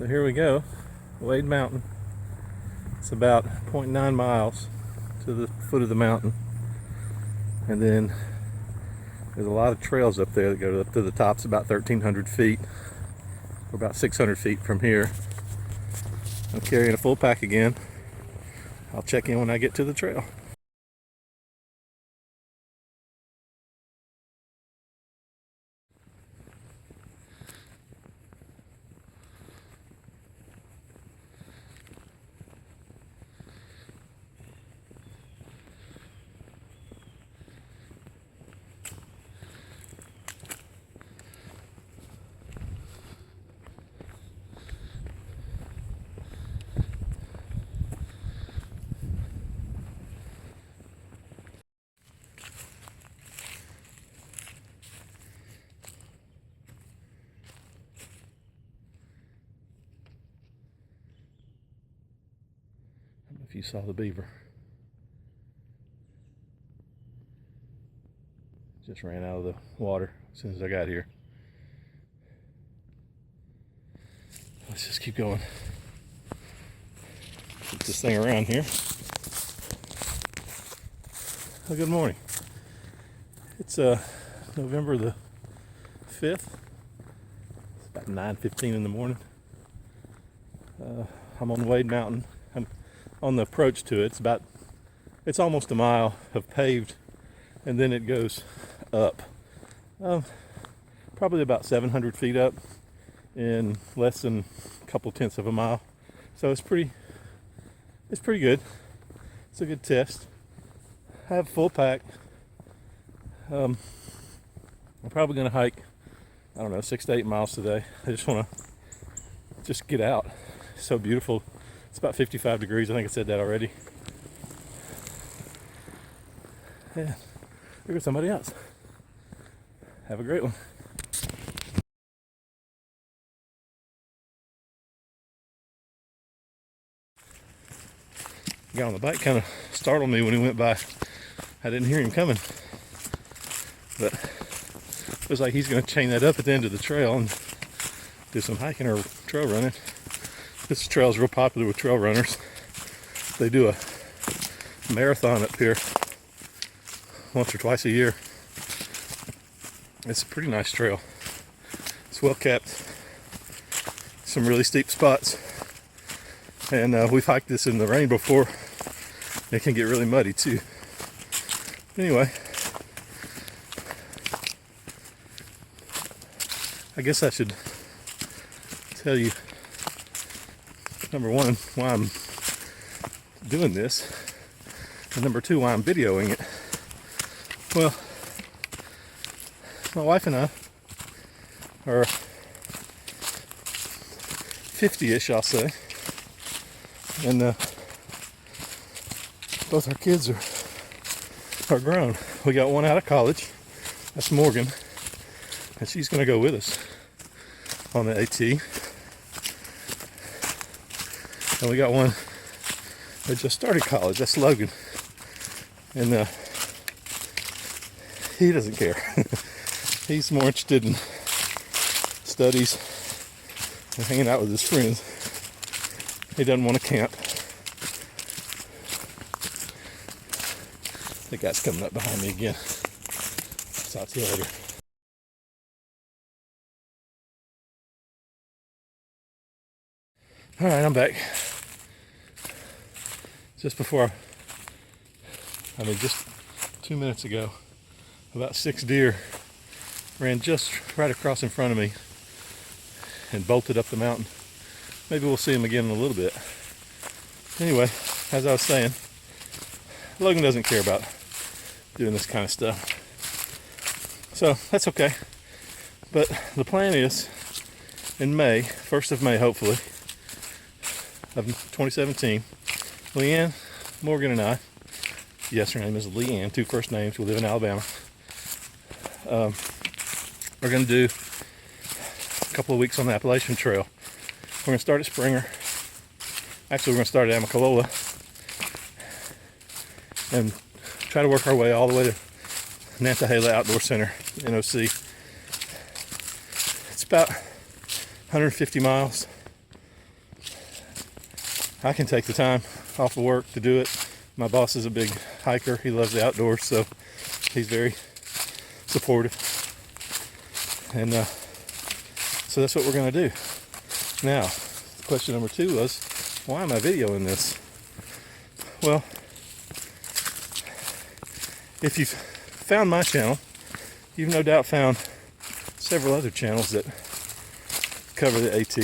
So here we go, Wade Mountain. It's about 0.9 miles to the foot of the mountain. And then there's a lot of trails up there that go up to the top. It's about 1,300 feet. We're about 600 feet from here. I'm carrying a full pack again. I'll check in when I get to the trail. If you saw the beaver, just ran out of the water as soon as I got here. Let's just keep going. Keep this thing around here. Oh, good morning. It's November the 5th. It's about 9:15 in the morning. I'm on Wade Mountain. I'm on the approach to it. It's almost a mile of paved, and then it goes up. Probably about 700 feet up in less than a couple tenths of a mile. So it's pretty good. It's a good test. I have a full pack. I'm probably gonna hike, I don't know, 6 to 8 miles today. I just want to get out. It's so beautiful. It's about 55 degrees. I think I said that already. Yeah, there goes somebody else. Have a great one. The guy on the bike kind of startled me when he went by. I didn't hear him coming, but it was like he's going to chain that up at the end of the trail and do some hiking or trail running. This trail is real popular with trail runners. They do a marathon up here once or twice a year. It's a pretty nice trail. It's well kept. Some really steep spots. And we've hiked this in the rain before. It can get really muddy too. Anyway, I guess I should tell you, number one, why I'm doing this, and number two, why I'm videoing it. Well, my wife and I are 50-ish, I'll say, and both our kids are grown. We got one out of college, that's Morgan, and she's going to go with us on the AT. And we got one that just started college, that's Logan, and he doesn't care. He's more interested in studies and hanging out with his friends. He doesn't want to camp. The guy's coming up behind me again. Talk to you later. All right, I'm back. Just 2 minutes ago, about 6 deer ran just right across in front of me and bolted up the mountain. Maybe we'll see them again in a little bit. Anyway, as I was saying, Logan doesn't care about doing this kind of stuff. So that's okay. But the plan is in May, 1st of May hopefully, of 2017, Leanne, Morgan, and I, yes, her name is Leanne, 2 first names, we live in Alabama, we're going to do a couple of weeks on the Appalachian Trail. We're going to start at Springer. Actually, we're going to start at Amicalola and try to work our way all the way to Nantahala Outdoor Center, NOC. It's about 150 miles I can take the time off of work to do it. My boss is a big hiker. He loves the outdoors, so he's very supportive. And so that's what we're going to do. Now, question number 2 was, why am I videoing this? Well, if you've found my channel, you've no doubt found several other channels that cover the AT.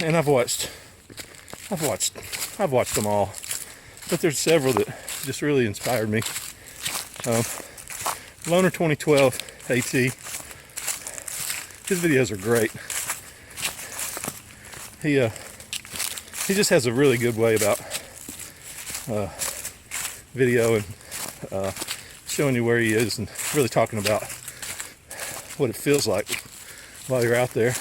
And I've watched them all. But there's several that just really inspired me. Loner 2012 AT. His videos are great. He just has a really good way about video and showing you where he is and really talking about what it feels like while you're out there.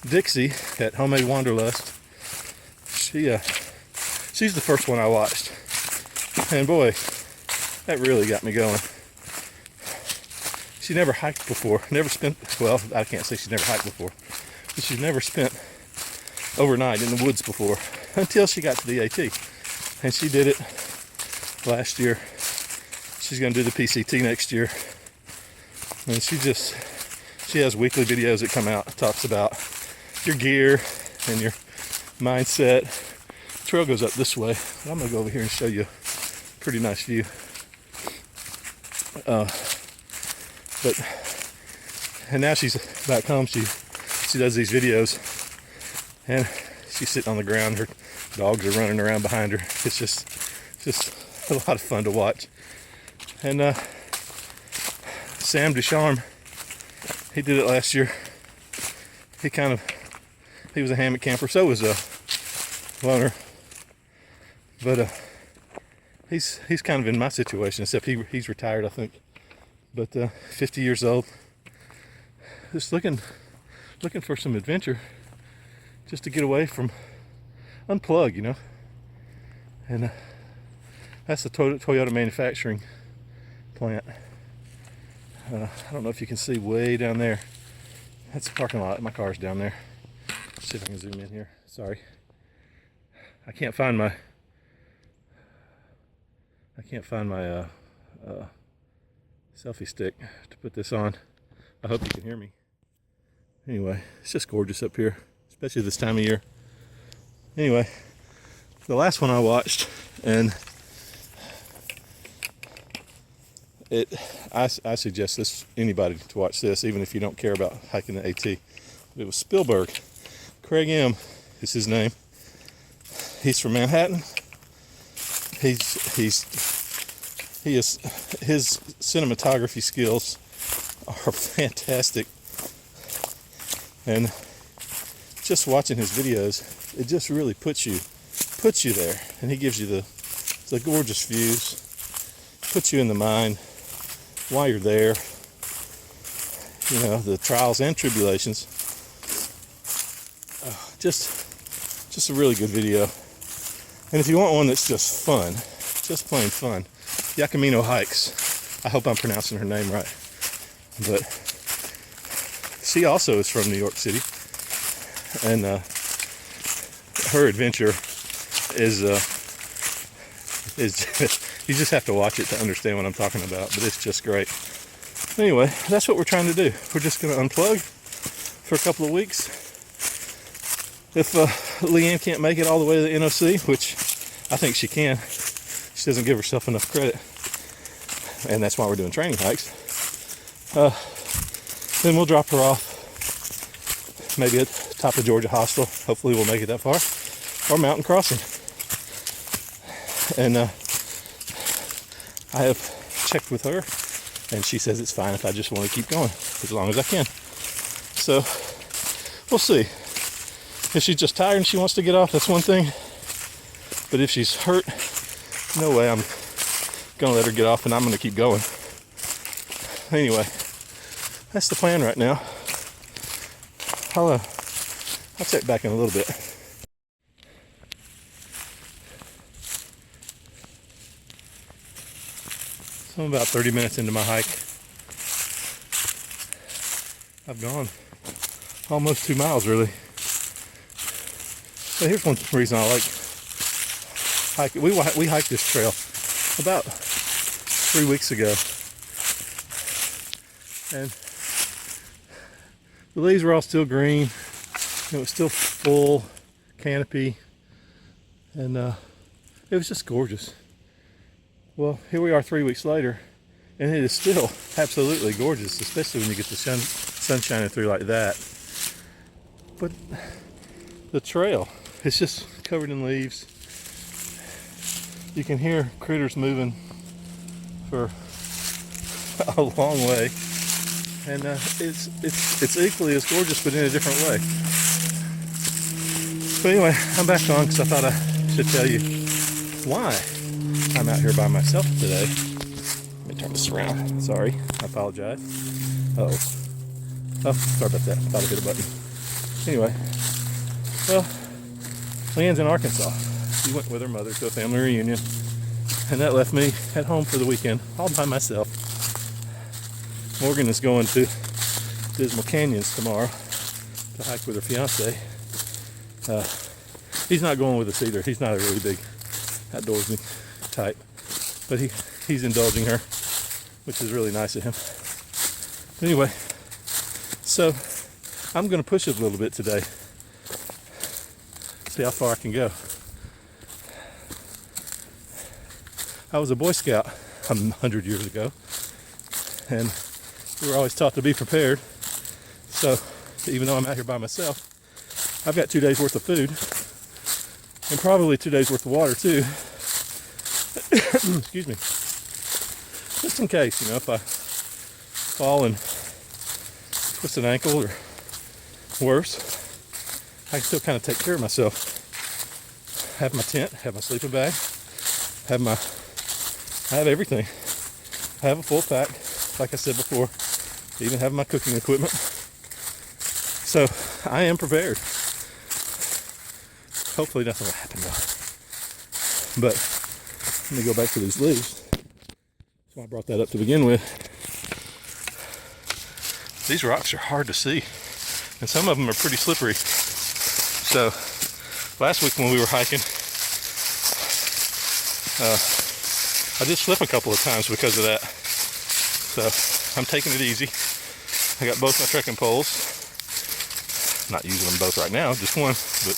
Dixie at Homemade Wanderlust, she's the first one I watched, and boy, that really got me going. She never hiked before, well, I can't say she's never hiked before, but she's never spent overnight in the woods before until she got to the AT, and she did it last year. She's going to do the PCT next year, and she has weekly videos that come out. It talks about your gear and your mindset. The trail goes up this way, but I'm going to go over here and show you a pretty nice view. And now she's back home. She does these videos, and she's sitting on the ground. Her dogs are running around behind her. It's just a lot of fun to watch. And Sam Ducharme, he did it last year. He was a hammock camper. So was Loner, but he's kind of in my situation, except he's retired, I think. But 50 years old, just looking for some adventure, just to get away from, unplug, you know. And that's the Toyota manufacturing plant. I don't know if you can see way down there. That's the parking lot. My car's down there. Let's see if I can zoom in here. Sorry, I can't find my selfie stick to put this on. I hope you can hear me. Anyway, it's just gorgeous up here, especially this time of year. Anyway, the last one I watched, and I suggest anybody to watch this, even if you don't care about hiking the AT. It was Spielberg. Craig M. is his name. He's from Manhattan. His cinematography skills are fantastic, and just watching his videos, it just really puts you there, and he gives you the gorgeous views, puts you in the mind while you're there, you know, the trials and tribulations. Just a really good video. And if you want one that's just fun, just plain fun, Yakamino Hikes. I hope I'm pronouncing her name right. But she also is from New York City, and her adventure is you just have to watch it to understand what I'm talking about, but it's just great. Anyway, that's what we're trying to do. We're just going to unplug for a couple of weeks. If Leanne can't make it all the way to the NOC, which I think she can, she doesn't give herself enough credit, and that's why we're doing training hikes, then we'll drop her off maybe at the top of Georgia Hostel. Hopefully we'll make it that far, or mountain crossing. And I have checked with her, and she says it's fine if I just want to keep going as long as I can. So we'll see. If she's just tired and she wants to get off, that's one thing. But if she's hurt, no way I'm gonna let her get off, and I'm gonna keep going. Anyway, that's the plan right now. I'll check back in a little bit. So I'm about 30 minutes into my hike. I've gone almost 2 miles, really. But here's one reason I like hiking. We hiked this trail about 3 weeks ago, and the leaves were all still green. It was still full canopy, and it was just gorgeous. Well, here we are 3 weeks later, and it is still absolutely gorgeous, especially when you get the sun shining through like that. But the trail, it's just covered in leaves. You can hear critters moving for a long way, and it's equally as gorgeous, but in a different way. But anyway, I'm back on because I thought I should tell you why I'm out here by myself today. Let me turn this around. Sorry, I apologize. Oh, sorry about that. I thought I hit a button. Anyway, well, Leanne's in Arkansas. She went with her mother to a family reunion, and that left me at home for the weekend, all by myself. Morgan is going to Dismal Canyons tomorrow to hike with her fiance. He's not going with us either. He's not a really big outdoorsy type, but he's indulging her, which is really nice of him. Anyway, so I'm going to push it a little bit today. See how far I can go. I was a Boy Scout 100 years ago, and we were always taught to be prepared. So even though I'm out here by myself, I've got 2 days worth of food, and probably 2 days worth of water too. Excuse me. Just in case, if I fall and twist an ankle or worse, I can still kind of take care of myself. Have my tent, have my sleeping bag, I have everything. I have a full pack, like I said before. Even have my cooking equipment. So I am prepared. Hopefully nothing will happen though. But let me go back to these leaves. So I brought that up to begin with. These rocks are hard to see, and some of them are pretty slippery. So last week when we were hiking, I did slip a couple of times because of that. So I'm taking it easy. I got both my trekking poles. Not using them both right now, just one, but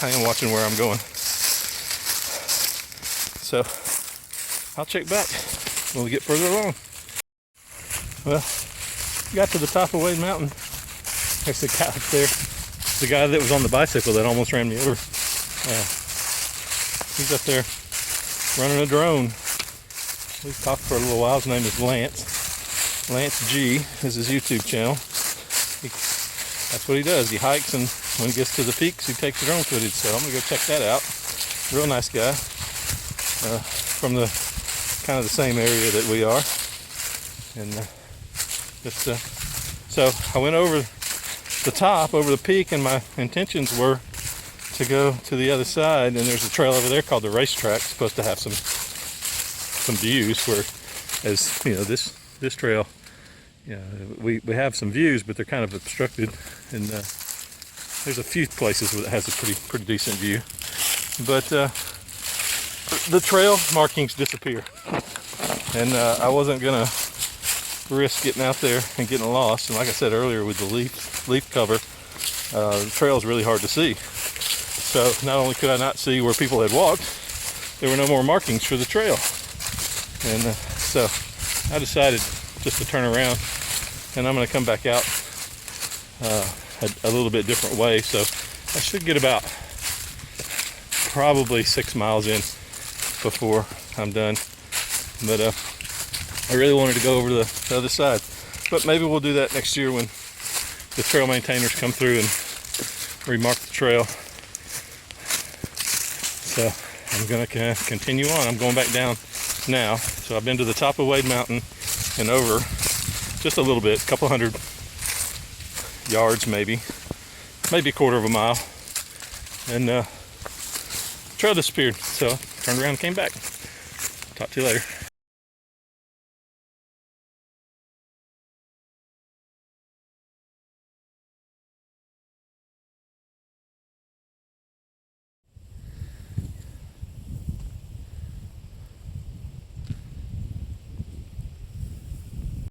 I am watching where I'm going. So I'll check back when we get further along. Well, got to the top of Wade Mountain. There's the guy up there. The guy that was on the bicycle that almost ran me over. He's up there running a drone. We've talked for a little while. His name is Lance. Lance G is his YouTube channel. That's what he does. He hikes, and when he gets to the peaks, he takes drone footage. So I'm gonna go check that out. Real nice guy. From the kind of the same area that we are. And so I went over the top, over the peak, and my intentions were to go to the other side, and there's a trail over there called the racetrack. It's supposed to have some views, where, as you know, this trail, we have some views, but they're kind of obstructed, and there's a few places where it has a pretty decent view, but the trail markings disappear, and I wasn't gonna risk getting out there and getting lost. And like I said earlier, with the leaf cover, the trail is really hard to see. So not only could I not see where people had walked, there were no more markings for the trail. And so I decided just to turn around, and I'm going to come back out a little bit different way. So I should get about probably 6 miles in before I'm done. But I really wanted to go over to the other side. But maybe we'll do that next year when the trail maintainers come through and remark the trail. So I'm going to continue on. I'm going back down now. So I've been to the top of Wade Mountain and over just a little bit, a couple hundred yards maybe a quarter of a mile. And the trail disappeared. So I turned around and came back. Talk to you later.